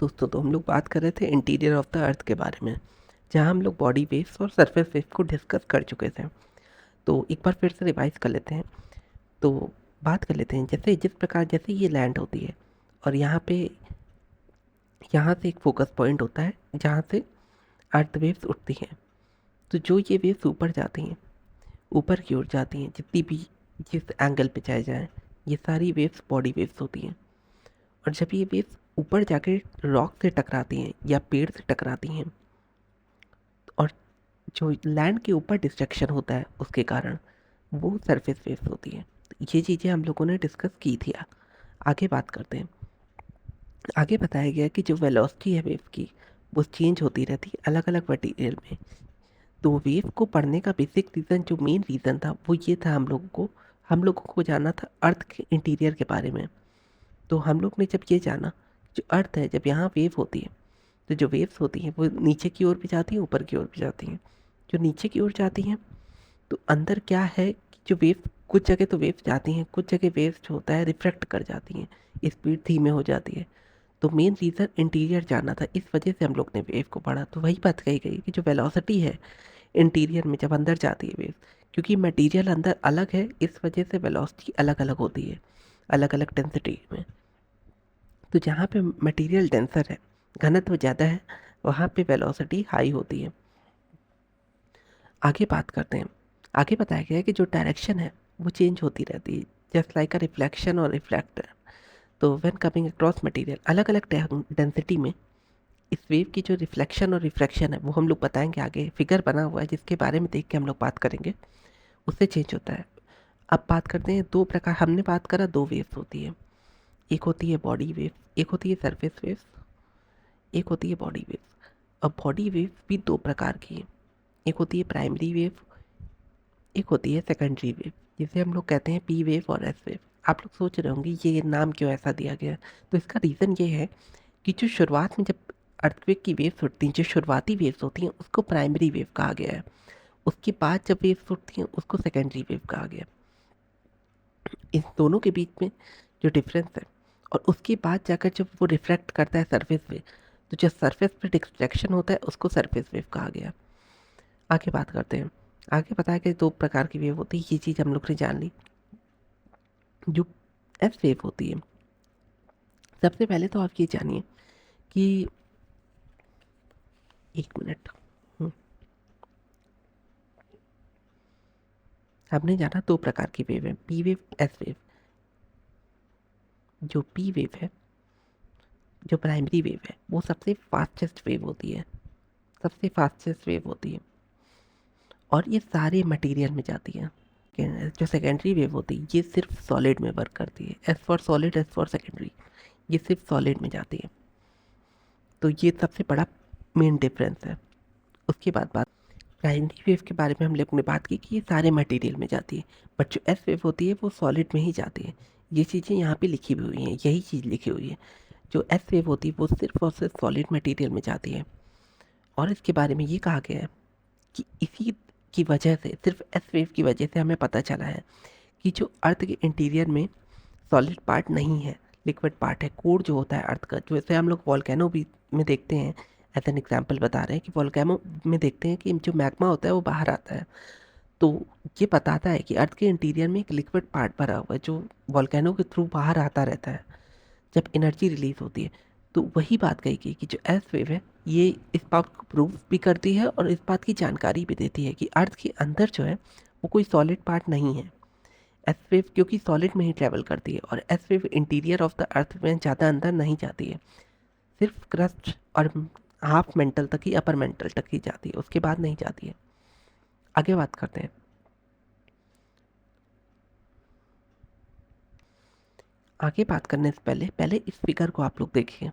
दोस्तों, तो हम लोग बात कर रहे थे इंटीरियर ऑफ द अर्थ के बारे में, जहाँ हम लोग बॉडी वेव्स और सरफेस वेव्स को डिस्कस कर चुके थे। तो एक बार फिर से रिवाइज कर लेते हैं। तो बात कर लेते हैं, जैसे जिस प्रकार जैसे ये लैंड होती है और यहाँ से एक फोकस पॉइंट होता है जहाँ से अर्थ वेव्स उठती हैं। तो जो ये वेव्स ऊपर जाती हैं, ऊपर की ओर जाती हैं, जितनी भी जिस एंगल पे चाहे जाएँ, ये सारी वेव्स बॉडी वेव्स होती हैं। और जब ये वेव्स ऊपर जाके रॉक से टकराती हैं या पेड़ से टकराती हैं, और जो लैंड के ऊपर डिस्ट्रक्शन होता है उसके कारण, वो सरफेस वेव्स होती हैं। तो ये चीज़ें हम लोगों ने डिस्कस की थी। आगे बात करते हैं। आगे बताया गया कि जो वेलोसिटी है वेव की, वो चेंज होती रहती है अलग अलग मटीरियल में। तो वेव को पढ़ने का बेसिक रीज़न, जो मेन रीज़न था, वो ये था, हम लोगों को जानना था अर्थ के इंटीरियर के बारे में। तो हम लोग ने जब ये जाना, जो अर्थ है, जब यहाँ वेव होती है, तो जो वेव्स होती हैं वो नीचे की ओर भी जाती हैं, ऊपर की ओर भी जाती हैं। जो नीचे की ओर जाती हैं, तो अंदर क्या है कि जो वेव, कुछ जगह तो वेव्स जाती हैं, कुछ जगह वेव्स जो होता है रिफ्रैक्ट कर जाती हैं, स्पीड धीमे हो जाती है। तो मेन रीज़न इंटीरियर जानना था, इस वजह से हम लोग ने वेव को पढ़ा। तो वही बात कही गई कि जो वेलोसिटी है इंटीरियर में, जब अंदर जाती है वेव, क्योंकि मटेरियल अंदर अलग है, इस वजह से वेलोसिटी अलग अलग होती है, अलग अलग डेंसिटी में। तो जहाँ पे मटेरियल डेंसर है, घनत्व ज़्यादा है, वहाँ पे वेलोसिटी हाई होती है। आगे बात करते हैं। आगे बताया गया है कि जो डायरेक्शन है वो चेंज होती रहती है, जस्ट लाइक अ रिफ्लेक्शन और रिफ्लेक्टर। तो व्हेन कमिंग अक्रॉस मटेरियल, अलग अलग डेंसिटी में इस वेव की जो रिफ्लेक्शन और रिफ्रैक्शन है, वो हम लोग बताएंगे आगे। फिगर बना हुआ है जिसके बारे में देख के हम लोग बात करेंगे, उससे चेंज होता है। अब बात करते हैं दो प्रकार, हमने बात करा दो वेव्स होती है। एक होती है बॉडी वेव, एक होती है सरफेस वेव, एक होती है बॉडी वेव। अब बॉडी वेव भी दो प्रकार की है, एक होती है प्राइमरी वेव, एक होती है सेकेंडरी वेव, जिसे हम लोग कहते हैं पी वेव और एस वेव। आप लोग सोच रहे होंगे ये नाम क्यों ऐसा दिया गया। तो इसका रीज़न ये है कि जो शुरुआत में जब अर्थक्वेक की वेव्स उठती हैं, जो शुरुआती वेव्स होती हैं, उसको प्राइमरी वेव कहा गया है। उसके बाद जब वेव्स उठती हैं, उसको सेकेंडरी वेव कहा गया। इन दोनों के बीच में जो डिफरेंस है, और उसके बाद जाकर जब वो रिफ्लेक्ट करता है सरफेस पे, तो जो सरफेस पे डिस्ट्रैक्शन होता है उसको सरफेस वेव कहा गया। आगे बात करते हैं। आगे बताया कि दो प्रकार की वेव होती है, ये चीज़ हम लोग ने जान ली। जो एस वेव होती है, सबसे पहले तो आप ये जानिए कि, एक मिनट, हमने जाना दो प्रकार की वेव है, पी वेव, एस वेव। जो पी वेव है, जो प्राइमरी वेव है, वो सबसे फास्टेस्ट वेव होती है, सबसे फास्टेस्ट वेव होती है, और ये सारे मटेरियल में जाती है। जो सेकेंडरी वेव होती है, ये सिर्फ सॉलिड में वर्क करती है। S for solid, S for secondary, ये सिर्फ सॉलिड में जाती है। तो ये सबसे बड़ा मेन डिफरेंस है। उसके बाद बात प्राइमरी वेव के बारे में हम लोग ने बात की कि ये सारे मटेरियल में जाती है, बट जो एस वेव होती है वो सॉलिड में ही जाती है। ये चीज़ें यहाँ पे लिखी भी हुई हैं, यही चीज़ लिखी हुई है। जो एस वेव होती है वो सिर्फ और सिर्फ सॉलिड मटेरियल में जाती है। और इसके बारे में ये कहा गया है कि इसी की वजह से, सिर्फ एस वेव की वजह से हमें पता चला है कि जो अर्थ के इंटीरियर में सॉलिड पार्ट नहीं है, लिक्विड पार्ट है, कोर जो होता है अर्थ का, जो इसे हम लोग वॉल्केनो भी में देखते हैं। एज एन एग्जाम्पल बता रहे हैं कि वॉल्केनो में देखते हैं कि जो मैग्मा होता है वो बाहर आता है। तो ये बताता है कि अर्थ के इंटीरियर में एक लिक्विड पार्ट भरा हुआ है, जो वॉल्केनो के थ्रू बाहर आता रहता है जब एनर्जी रिलीज होती है। तो वही बात कही गई कि जो एस वेव है, ये इस बात को प्रूव भी करती है और इस बात की जानकारी भी देती है कि अर्थ के अंदर जो है वो कोई सॉलिड पार्ट नहीं है। एस वेव क्योंकि सॉलिड में ही ट्रैवल करती है, और S wave interior of the earth में ज़्यादा अंदर नहीं जाती है, सिर्फ क्रस्ट और हाफ मेंटल तक ही, अपर मेंटल तक ही जाती है, उसके बाद नहीं जाती है। आगे बात करते हैं। आगे बात करने से पहले पहले इस फिगर को आप लोग देखिए।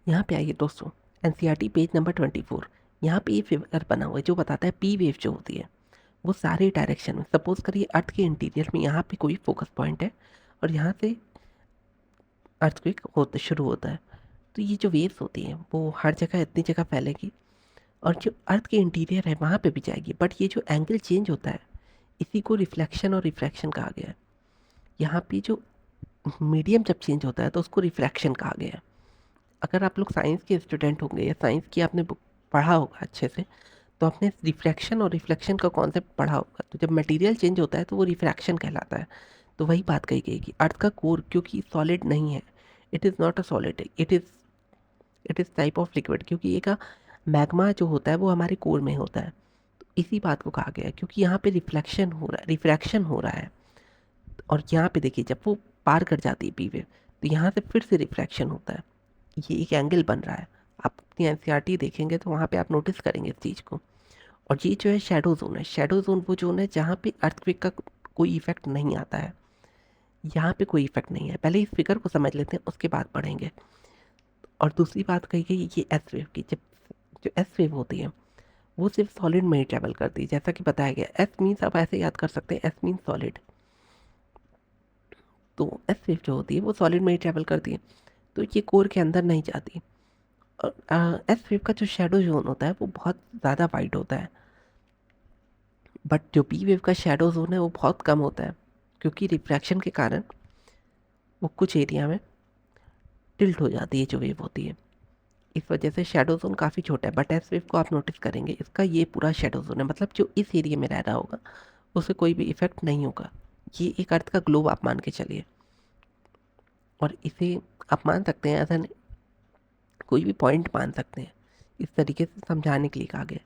यहाँ पे आइए दोस्तों, एनसीईआरटी पेज नंबर 24। यहाँ पे ये फिगर बना हुआ है जो बताता है पी वेव जो होती है वो सारे डायरेक्शन में, सपोज करिए अर्थ के इंटीरियर में यहाँ पे कोई फोकस पॉइंट है और यहाँ से अर्थक्वेक होता शुरू होता है, तो ये जो वेव्स होती हैं वो हर जगह इतनी जगह फैलेगी, और जो अर्थ के इंटीरियर है वहाँ पे भी जाएगी। बट ये जो एंगल चेंज होता है, इसी को रिफ्लेक्शन और रिफ्रैक्शन कहा गया है। यहाँ पे जो मीडियम जब चेंज होता है तो उसको रिफ्रैक्शन कहा गया है। अगर आप लोग साइंस के स्टूडेंट होंगे या साइंस की आपने बुक पढ़ा होगा अच्छे से, तो आपने रिफ्रैक्शन और रिफ्लेक्शन का कॉन्सेप्ट पढ़ा होगा। तो जब मटेरियल चेंज होता है तो वो रिफ्रैक्शन कहलाता है। तो वही बात कही गई कि अर्थ का कोर क्योंकि सॉलिड नहीं है, it is not a solid, it is type of liquid, क्योंकि एक मैग्मा जो होता है वो हमारे कोर में होता है। तो इसी बात को कहा गया है क्योंकि यहाँ पे रिफ्लेक्शन हो रहा है, रिफ्रैक्शन हो रहा है। और यहाँ पे देखिए जब वो पार कर जाती है पी वेव, तो यहाँ से फिर से रिफ्रैक्शन होता है, ये एक एंगल बन रहा है। आप अपनी एनसीईआरटी देखेंगे तो वहाँ पे आप नोटिस करेंगे इस चीज़ को। और ये जो है शैडो जोन है, शैडो जोन वो जोन है जहाँ पे अर्थक्वेक का कोई इफेक्ट नहीं आता है। यहाँ पे कोई इफेक्ट नहीं है। पहले इस फिगर को समझ लेते हैं, उसके बाद पढ़ेंगे। और दूसरी बात कही गई ये एस वेव की, जब जो एस वेव होती है वो सिर्फ सॉलिड में ही ट्रैवल करती है, जैसा कि बताया गया। एस मीन्स आप ऐसे याद कर सकते हैं, एस मीन्स सॉलिड। तो एस वेव जो होती है वो सॉलिड में ही ट्रैवल करती है, तो ये कोर के अंदर नहीं जाती। और एस वेव का जो शैडो जोन होता है वो बहुत ज़्यादा वाइड होता है, बट जो पी वेव का शैडो जोन है वो बहुत कम होता है, क्योंकि रिफ्रैक्शन के कारण वो कुछ एरिया में टिल्ट हो जाती है जो वेव होती है। इस वजह से शैडो जोन काफ़ी छोटा है। बट एस वेव को आप नोटिस करेंगे, इसका ये पूरा शैडो जोन है, मतलब जो इस एरिया में रह रहा होगा उसे कोई भी इफेक्ट नहीं होगा। ये एक अर्थ का ग्लोब आप मान के चलिए, और इसे आप मान सकते हैं ऐसा कोई भी पॉइंट मान सकते हैं। इस तरीके से समझाने के लिए कहा गया।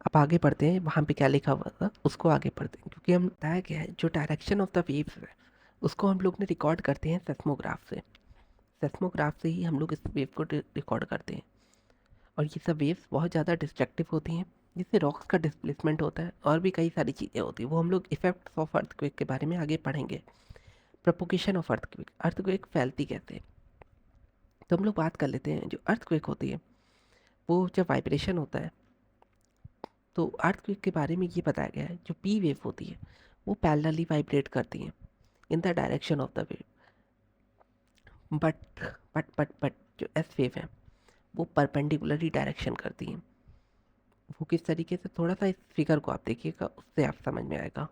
अब आगे पढ़ते हैं, वहाँ पे क्या लिखा हुआ था उसको आगे पढ़ते हैं, क्योंकि हम बताया गया है जो डायरेक्शन ऑफ द वेव्स है उसको हम लोग ने रिकॉर्ड करते हैं सेस्मोग्राफ से। सेस्मोग्राफ से ही हम लोग इस वेव को रिकॉर्ड करते हैं। और ये सब वेव्स बहुत ज़्यादा डिस्ट्रक्टिव होती हैं, जिससे रॉक्स का डिस्प्लेसमेंट होता है और भी कई सारी चीज़ें होती हैं। वो हम लोग इफेक्ट्स ऑफ अर्थक्वेक के बारे में आगे पढ़ेंगे। प्रोपोगेशन ऑफ अर्थक्वेक, अर्थक्वेक फैलती कैसे है। तो हम लोग बात कर लेते हैं, जो अर्थक्वेक होती है वो जब वाइब्रेशन होता है, तो अर्थक्वेक के बारे में ये बताया गया है जो पी वेव होती है वो पैरेलली वाइब्रेट करती हैं in the direction of the wave. But but जो एस वेव है वो परपेंडिकुलरली डायरेक्शन करती हैं। वो किस तरीके से, थोड़ा सा इस फिगर को आप देखिएगा, उससे आप समझ में आएगा।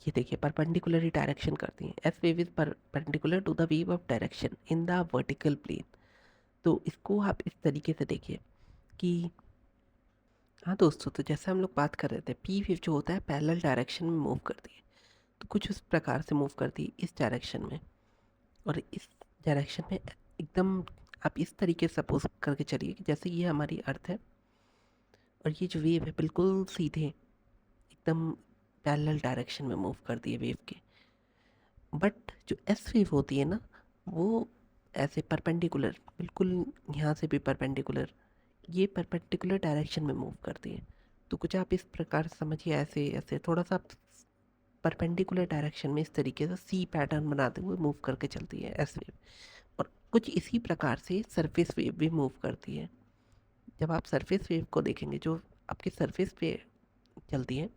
ये देखिए परपेंडिकुलरली डायरेक्शन करती हैं। S wave is perpendicular to the wave of direction in the vertical plane. तो इसको आप इस तरीके से देखिए कि, हाँ दोस्तों, तो जैसे हम लोग बात कर रहे थे, पी वेव जो होता है पैरेलल डायरेक्शन में मूव करती है। तो कुछ उस प्रकार से मूव करती है इस डायरेक्शन में, और इस डायरेक्शन में एकदम आप इस तरीके से सपोज करके चलिए कि जैसे ये हमारी अर्थ है और ये जो वेव है बिल्कुल सीधे एकदम पैरेलल डायरेक्शन में मूव करती है वेव के। बट जो एस वेव होती है ना, वो ऐसे परपेंडिकुलर, बिल्कुल यहाँ से भी परपेंडिकुलर, ये परपेंडिकुलर डायरेक्शन में मूव करती है। तो कुछ आप इस प्रकार से समझिए, ऐसे ऐसे थोड़ा सा परपेंडिकुलर डायरेक्शन में इस तरीके से सी पैटर्न बनाते हुए मूव करके चलती है एस वेव। और कुछ इसी प्रकार से सरफेस वेव भी मूव करती है। जब आप सरफेस वेव को देखेंगे जो आपके सरफेस पे चलती है,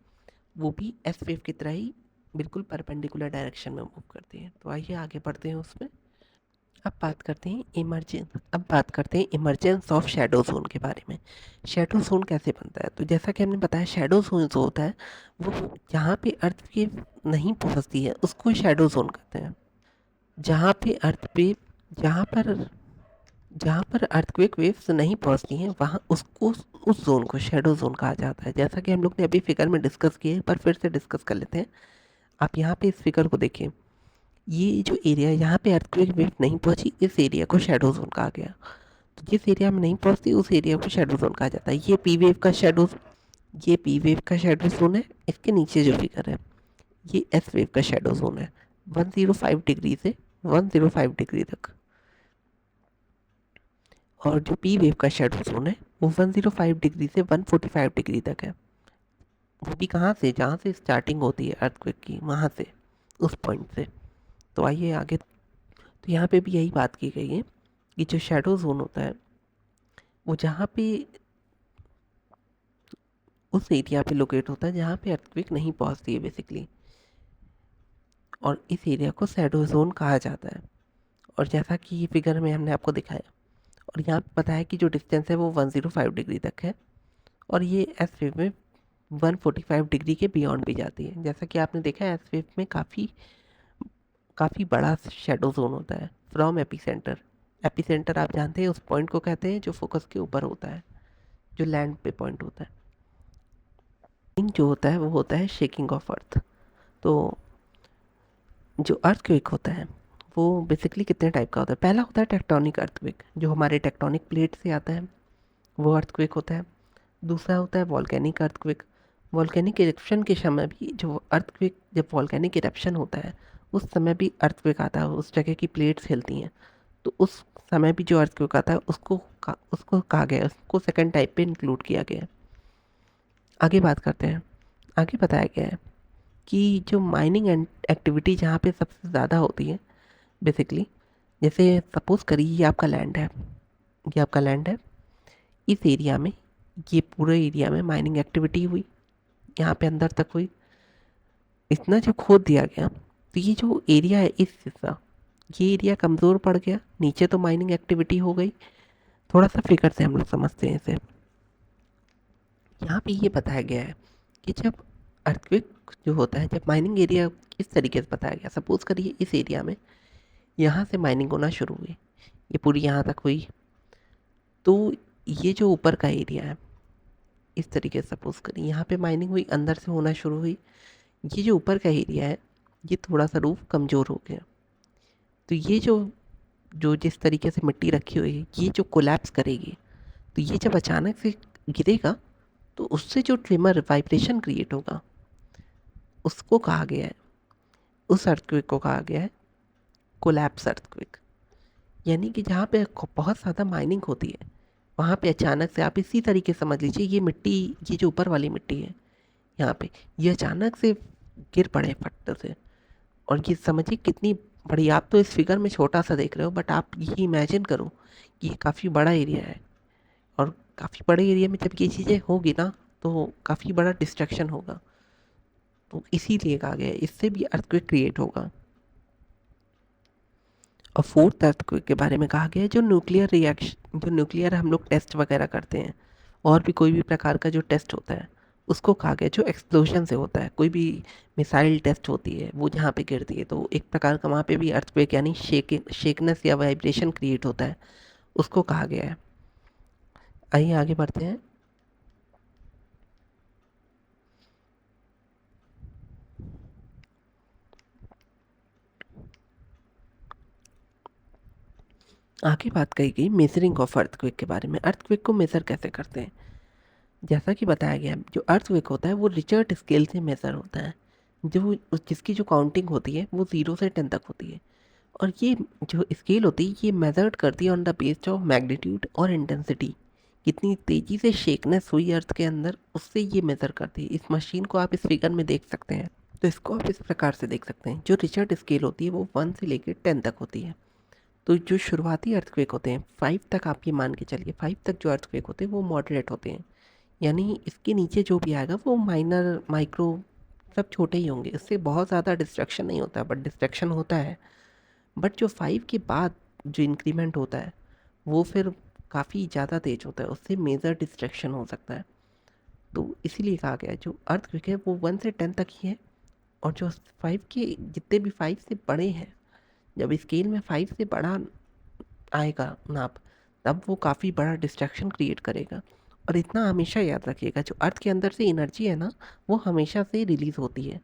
वो भी एस वेव की तरह ही बिल्कुल परपेंडिकुलर डायरेक्शन में मूव करती है। तो आइए आगे बढ़ते हैं उसमें। अब बात करते हैं इमरजेंस ऑफ शैडो जोन के बारे में। शैडो जोन कैसे बनता है, तो जैसा कि हमने बताया शैडो जोन जो होता है वो जहाँ पे अर्थ की नहीं पहुँचती है उसको शैडो जोन कहते हैं। जहाँ पे अर्थ पे जहाँ पर जहाँ पर अर्थक्वेक वेव्स नहीं पहुँचती हैं वहाँ उसको, उस जोन को शैडो जोन कहा जाता है। जैसा कि हम लोग ने अभी फिगर में डिस्कस किए, पर फिर से डिस्कस कर लेते हैं। आप यहाँ पे इस फिगर को देखिए, ये जो एरिया है यहाँ पे अर्थक्वेक वेव नहीं पहुँची, इस एरिया को शैडो जोन कहा गया। तो जिस एरिया में नहीं पहुँचती उस एरिया को शैडो जोन कहा जाता है। ये पी वेव का शैडो जोन है। इसके नीचे जो फिगर है ये एस वेव का शैडो जोन है, 105 डिग्री से 105 डिग्री तक। और जो पी वेव का शैडो जोन है वो 105 डिग्री से 145 डिग्री तक है। वो भी कहाँ से, जहाँ से स्टार्टिंग होती है अर्थक्वेक की, वहाँ से, उस पॉइंट से। तो आइए आगे। तो यहाँ पे भी यही बात की गई है कि जो शैडो जोन होता है वो जहाँ पे उस एरिया पे लोकेट होता है जहाँ पे अर्थक्वेक नहीं पहुँचती है बेसिकली, और इस एरिया को शैडो जोन कहा जाता है। और जैसा कि ये फिगर में हमने आपको दिखाया, और यहाँ पे पता है कि जो डिस्टेंस है वो 105 डिग्री तक है, और ये एस वेव में 145 डिग्री के बियॉन्ड भी जाती है। जैसा कि आपने देखा है एस वेव में काफ़ी बड़ा शैडो जोन होता है फ्रॉम एपी सेंटर, एपिसेंटर आप जानते हैं, उस पॉइंट को कहते हैं जो फोकस के ऊपर होता है, जो लैंड पे पॉइंट होता है। जो होता है वो होता है शेकिंग ऑफ अर्थ। तो जो अर्थक्वेक होता है वो बेसिकली कितने टाइप का होता है। पहला होता है टेक्टोनिक अर्थक्वेक, जो हमारे टेक्टोनिक प्लेट से आता है, वो अर्थक्वेक होता है। दूसरा होता है वॉल्केनिक अर्थक्वेक। वॉल्केनिक इरप्शन के समय भी जो अर्थक्वेक, जब वॉल्केनिक इरप्शन होता है उस समय भी अर्थक्वेक आता है, उस जगह की प्लेट्स हिलती हैं। तो उस समय भी जो अर्थक्वेक आता है उसको कहा गया है, उसको सेकंड टाइप पे इंक्लूड किया गया है। आगे बात करते हैं। आगे बताया गया है कि जो माइनिंग एक्टिविटी जहाँ पे सबसे ज़्यादा होती है बेसिकली, जैसे सपोज़ करिए ये आपका लैंड है, ये आपका लैंड है, इस एरिया में, ये पूरे एरिया में माइनिंग एक्टिविटी हुई, यहाँ पे अंदर तक हुई। इतना जब खोद दिया गया तो ये जो एरिया है, इस हिस्सा, ये एरिया कमज़ोर पड़ गया, नीचे तो माइनिंग एक्टिविटी हो गई। थोड़ा सा फिगर से हम लोग समझते हैं इसे। यहाँ पे ये बताया गया है कि जब अर्थक्वेक जो होता है, जब माइनिंग एरिया इस तरीके से बताया गया, सपोज़ करिए इस एरिया में यहाँ से माइनिंग होना शुरू हुई, ये पूरी यहाँ तक हुई, तो ये जो ऊपर का एरिया है इस तरीके से सपोज़ करिए, यहाँ पे माइनिंग हुई, अंदर से होना शुरू हुई। ये जो ऊपर का एरिया है ये थोड़ा सा रूफ कमज़ोर हो गया, तो ये जो जो जिस तरीके से मिट्टी रखी हुई है ये जो कोलैप्स करेगी, तो ये जब अचानक से गिरेगा तो उससे जो ट्रिमर वाइब्रेशन क्रिएट होगा उसको कहा गया है, उस अर्थक्वेक को कहा गया है कोलैप्स अर्थक्वेक। यानी कि जहाँ पे बहुत ज़्यादा माइनिंग होती है वहाँ पे अचानक से, आप इसी तरीके से समझ लीजिए, ये मिट्टी, ये जो ऊपर वाली मिट्टी है यहाँ पे, ये अचानक से गिर पड़े फट से। और ये समझिए कितनी बड़ी, आप तो इस फिगर में छोटा सा देख रहे हो, बट आप ये इमेजिन करो कि ये काफ़ी बड़ा एरिया है, और काफ़ी बड़े एरिया में जब ये चीज़ें होगी ना तो काफ़ी बड़ा डिस्ट्रक्शन होगा। तो इसीलिए कहा गया है इससे भी अर्थक्वेक क्रिएट होगा। और फोर्थ अर्थक्वेक के बारे में कहा गया है जो न्यूक्लियर रिएक्शन, जो न्यूक्लियर हम लोग टेस्ट वगैरह करते हैं, और भी कोई भी प्रकार का जो टेस्ट होता है उसको कहा गया जो एक्सप्लोजन से होता है। कोई भी मिसाइल टेस्ट होती है वो जहाँ पे गिरती है तो एक प्रकार का वहाँ पे भी अर्थक्वेक यानी शेकनेस या वाइब्रेशन क्रिएट होता है, उसको कहा गया है। आइए आगे बढ़ते हैं। आगे बात कही गई मेजरिंग ऑफ अर्थक्वेक के बारे में। अर्थक्वेक को मेज़र कैसे करते हैं, जैसा कि बताया गया जो अर्थक्वेक होता है वो रिचर्ड स्केल से मेज़र होता है, जो जिसकी जो काउंटिंग होती है वो 0 से 10 तक होती है। और ये जो स्केल होती है ये मेजर्ड करती है on the based of magnitude और इंटेंसिटी, कितनी तेज़ी से शेकनेस हुई अर्थ के अंदर, उससे ये मेज़र करती है। इस मशीन को आप इस फिगर में देख सकते हैं। तो इसको आप इस प्रकार से देख सकते हैं, जो रिचर्ड स्केल होती है वो 1 से लेकर 10 तक होती है। तो जो शुरुआती अर्थक्वेक होते हैं 5 तक, आप ये मान के चलिए 5 तक जो अर्थक्वेक होते हैं वो मॉडरेट होते हैं, यानी इसके नीचे जो भी आएगा वो माइनर, माइक्रो, सब छोटे ही होंगे, इससे बहुत ज़्यादा डिस्ट्रक्शन नहीं होता, बट डिस्ट्रक्शन होता है। बट जो 5 के बाद जो इंक्रीमेंट होता है वो फिर काफ़ी ज़्यादा तेज होता है, उससे मेजर डिस्ट्रक्शन हो सकता है। तो इसीलिए कहा गया है जो अर्थक्वेक है वो 1 से 10 तक ही है। और जो 5 के, जितने भी 5 से बड़े हैं, जब स्केल में 5 से बड़ा आएगा नाप, तब वो काफ़ी बड़ा डिस्ट्रैक्शन क्रिएट करेगा। और इतना हमेशा याद रखिएगा, जो अर्थ के अंदर से एनर्जी है ना वो हमेशा से रिलीज़ होती है।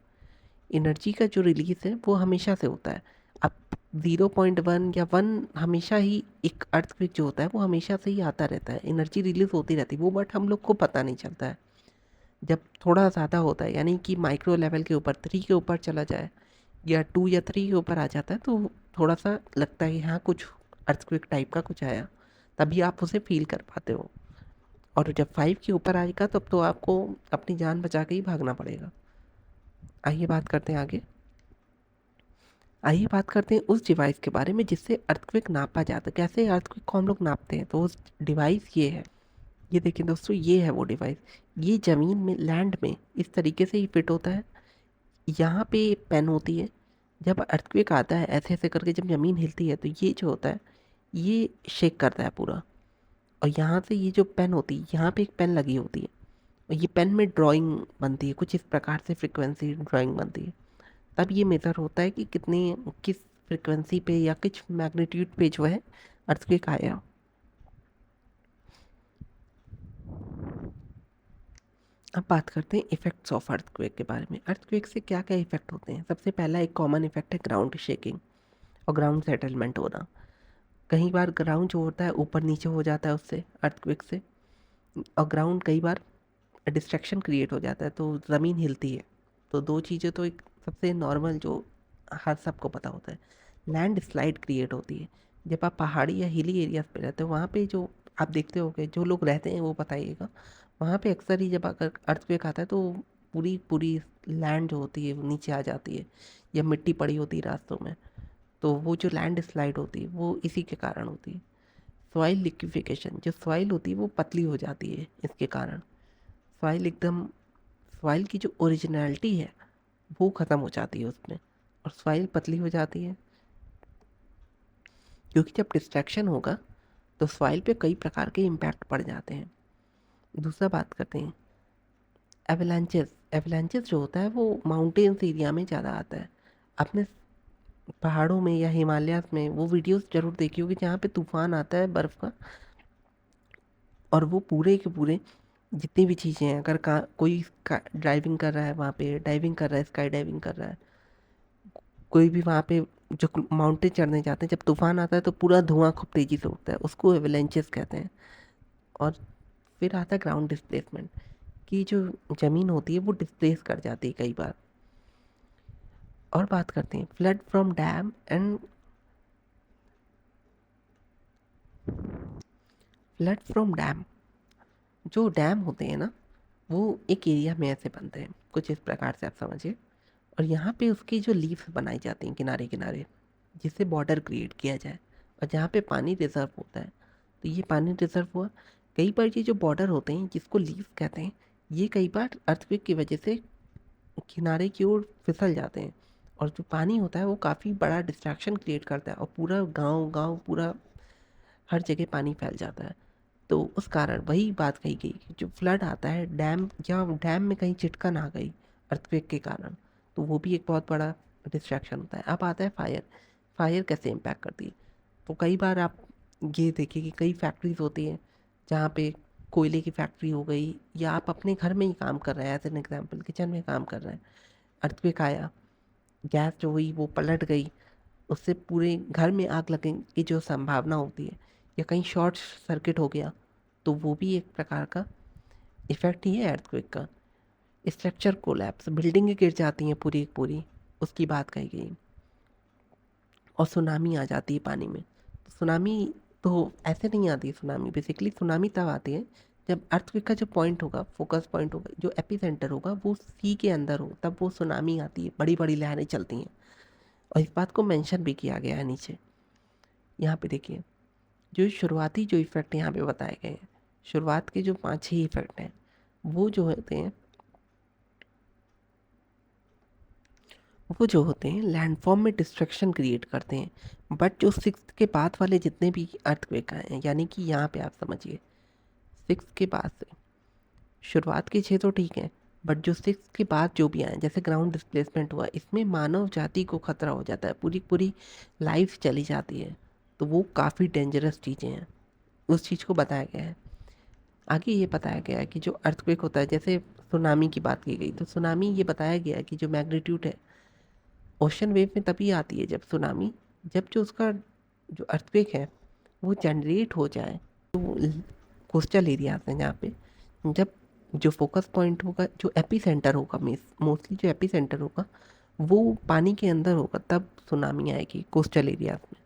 एनर्जी का जो रिलीज़ है वो हमेशा से होता है। अब 0.1 या 1 हमेशा ही, एक अर्थक्वेक जो होता है वो हमेशा से ही आता रहता है, एनर्जी रिलीज़ होती रहती है वो, बट हम लोग को पता नहीं चलता है। जब थोड़ा ज़्यादा होता है यानी कि माइक्रो लेवल के ऊपर 3 के ऊपर चला जाए या 2 या 3 के ऊपर आ जाता है तो थोड़ा सा लगता है कि हाँ कुछ अर्थक्वेक टाइप का कुछ आया, तभी आप उसे फील कर पाते हो। और जब 5 के ऊपर आएगा तब तो आपको अपनी जान बचा के ही भागना पड़ेगा। आइए बात करते हैं आगे। आइए बात करते हैं उस डिवाइस के बारे में जिससे अर्थक्वेक नापा जाता है। कैसे अर्थक्वेक को हम लोग नापते हैं, तो उस डिवाइस ये है, ये देखिए दोस्तों, ये है वो डिवाइस। ये ज़मीन में, लैंड में इस तरीके से ही फिट होता है। यहाँ पे पेन होती है, जब अर्थक्वेक आता है ऐसे ऐसे करके जब ज़मीन हिलती है तो ये जो होता है ये शेक करता है पूरा। और यहाँ से ये जो पेन होती है, यहाँ पे एक पेन लगी होती है, और ये पेन में ड्राइंग बनती है, कुछ इस प्रकार से फ्रिक्वेंसी ड्राइंग बनती है। तब ये मेज़र होता है कि कितने, किस फ्रिक्वेंसी पे या किस मैग्नीट्यूड पे जो है अर्थक्वेक आया, अब बात करते हैं इफ़ेक्ट्स ऑफ अर्थक्वेक के बारे में। अर्थक्वेक से क्या क्या इफ़ेक्ट होते हैं? सबसे पहला एक कॉमन इफ़ेक्ट है ग्राउंड शेकिंग और ग्राउंड सेटलमेंट होना। कई बार ग्राउंड जो होता है ऊपर नीचे हो जाता है उससे, अर्थक्वेक से, और ग्राउंड कई बार डिस्ट्रैक्शन क्रिएट हो जाता है तो ज़मीन हिलती है। तो दो चीज़ें तो एक सबसे नॉर्मल जो हर सबको पता होता है। लैंड स्लाइड क्रिएट होती है जब आप पहाड़ी या हिली एरियाज पे रहते हो। वहाँ पे जो आप देखते होगे, जो लोग रहते हैं वो बताइएगा, वहाँ पे अक्सर ही जब अगर अर्थक्वेक आता है तो पूरी पूरी लैंड जो होती है वो नीचे आ जाती है, या मिट्टी पड़ी होती है रास्तों में। तो वो जो लैंड स्लाइड होती है वो इसी के कारण होती है। सॉइल लिक्विफिकेशन, जो सॉइल होती है वो पतली हो जाती है इसके कारण। सॉइल एकदम, सॉइल की जो ओरिजिनलिटी है वो ख़त्म हो जाती है उसमें, और सॉइल पतली हो जाती है क्योंकि जब डिस्ट्रैक्शन होगा तो सॉइल पे कई प्रकार के इम्पैक्ट पड़ जाते हैं। दूसरा बात करते हैं एवलांचेस। एवलांचेस जो होता है वो माउंटेन्स एरिया में ज़्यादा आता है। आपने पहाड़ों में या हिमालयाज़ में वो वीडियोस ज़रूर देखी होगी जहाँ पे तूफ़ान आता है बर्फ़ का, और वो पूरे के पूरे जितनी भी चीज़ें हैं, अगर कोई ड्राइविंग कर रहा है वहाँ पे, डाइविंग कर रहा है, स्काई डाइविंग कर रहा है, कोई भी वहाँ पे जो माउंटेन चढ़ने जाते हैं, जब तूफ़ान आता है तो पूरा धुआं खूब तेज़ी से उठता है, उसको एवलांचेस कहते हैं। और फिर आता है ग्राउंड डिस्प्लेसमेंट, कि जो ज़मीन होती है वो डिस्प्लेस कर जाती है कई बार। और बात करते हैं flood from dam and flood from dam. जो डैम होते हैं ना, वो एक एरिया में ऐसे बनते हैं कुछ इस प्रकार से, आप समझिए। और यहाँ पे उसकी जो लीव्स बनाई जाती हैं किनारे किनारे, जिससे बॉर्डर क्रिएट किया जाए, और जहाँ पे पानी रिजर्व होता है, तो ये पानी रिजर्व हुआ। कई बार ये जो बॉर्डर होते हैं जिसको लीव्स कहते हैं, ये कई बार अर्थक्वेक की वजह से किनारे की ओर फिसल जाते हैं, और जो पानी होता है वो काफ़ी बड़ा डिस्ट्रैक्शन क्रिएट करता है, और पूरा गांव गांव पूरा हर जगह पानी फैल जाता है। तो उस कारण वही बात कही गई कि जो फ्लड आता है डैम, या डैम में कहीं चिटकन आ गई अर्थक्वेक के कारण, तो वो भी एक बहुत बड़ा डिस्ट्रैक्शन होता है। अब आता है फायर। फायर कैसे इम्पैक्ट करती है? तो कई बार आप ये देखिए कि कई फैक्ट्रीज होती हैं जहाँ पे कोयले की फैक्ट्री हो गई, या आप अपने घर में ही काम कर रहे हैं, एज एन एग्जाम्पल किचन में काम कर रहे हैं, अर्थक्वेक आया, गैस जो हुई वो पलट गई, उससे पूरे घर में आग लगने की जो संभावना होती है, या कहीं शॉर्ट सर्किट हो गया, तो वो भी एक प्रकार का इफ़ेक्ट ही है अर्थक्वेक का। स्ट्रक्चर कोलैप्स, बिल्डिंगें गिर जाती हैं पूरी की पूरी, उसकी बात कही गई। और सुनामी आ जाती है पानी में। तो सुनामी तो ऐसे नहीं आती है, सुनामी बेसिकली सुनामी तब आती है जब अर्थक्वेक का जो पॉइंट होगा, फोकस पॉइंट होगा, जो एपिसेंटर होगा वो सी के अंदर हो, तब वो सुनामी आती है, बड़ी बड़ी लहरें चलती हैं। और इस बात को मेंशन भी किया गया है नीचे, यहाँ पे देखिए। जो शुरुआती जो इफ़ेक्ट यहाँ पे बताए गए हैं, शुरुआत के जो 5-6 इफ़ेक्ट हैं, वो जो होते हैं लैंडफॉर्म में डिस्ट्रक्शन क्रिएट करते हैं। बट जो 6th के बाद वाले जितने भी अर्थक्वेक आए हैं, यानी कि यहाँ पे आप समझिए 6 के बाद से, शुरुआत के 6 तो ठीक है, बट जो 6 के बाद जो भी आए, जैसे ग्राउंड डिस्प्लेसमेंट हुआ, इसमें मानव जाति को खतरा हो जाता है, पूरी पूरी लाइफ चली जाती है। तो वो काफ़ी डेंजरस चीज़ें हैं, उस चीज़ को बताया गया है। आगे ये बताया गया है कि जो अर्थक्वेक होता है, जैसे सुनामी की बात की गई, तो सुनामी ये बताया गया है कि जो मैग्नीट्यूड है ओशन वेव में तभी आती है जब सुनामी, जब जो उसका जो अर्थक्वेक है वो जनरेट हो जाए। तो कोस्टल एरियाज हैं जहाँ पे, जब जो फोकस पॉइंट होगा, जो एपी सेंटर होगा, मोस्टली जो एपी सेंटर होगा वो पानी के अंदर होगा, तब सुनामी आएगी कोस्टल एरियाज में।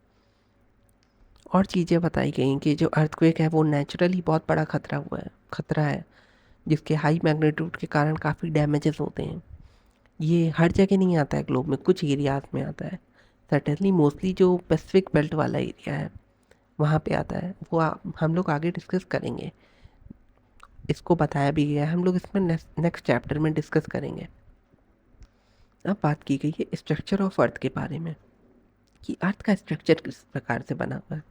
और चीज़ें बताई गई कि जो अर्थक्वेक है वो नेचुरली बहुत बड़ा खतरा है, जिसके हाई मैग्नीट्यूड के कारण काफ़ी डैमेजेस होते हैं। ये हर जगह नहीं आता है ग्लोब में, कुछ एरियाज में आता है। सर्टेनली मोस्टली जो पैसिफिक बेल्ट वाला एरिया है वहाँ पे आता है, वो हम लोग आगे डिस्कस करेंगे। इसको बताया भी गया है, हम लोग इसमें नेक्स्ट चैप्टर में डिस्कस करेंगे। अब बात की गई है स्ट्रक्चर ऑफ अर्थ के बारे में, कि अर्थ का स्ट्रक्चर किस प्रकार से बना हुआ है।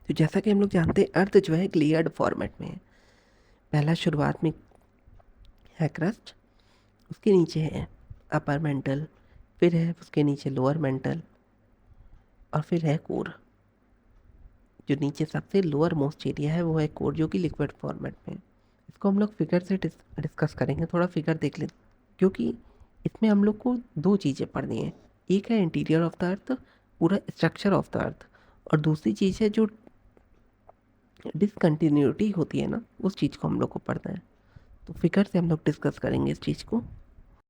तो जैसा कि हम लोग जानते हैं अर्थ जो है एक लेयर्ड फॉर्मेट में है। पहला शुरुआत में है क्रस्ट, उसके नीचे है अपर मेंटल, फिर है उसके नीचे लोअर मेंटल, और फिर है कोर। जो नीचे सबसे लोअर मोस्ट एरिया है वो है कोर, जो कि लिक्विड फॉर्मेट में है। इसको हम लोग फिगर से डिस्कस करेंगे। थोड़ा फिगर देख लें, क्योंकि इसमें हम लोग को दो चीज़ें पढ़नी है। एक है इंटीरियर ऑफ द अर्थ, पूरा स्ट्रक्चर ऑफ द अर्थ, और दूसरी चीज़ है जो डिसकंटिन्यूटी होती है ना, उस चीज़ को हम लोग को पढ़ना है। तो फिगर से हम लोग डिस्कस करेंगे इस चीज़ को।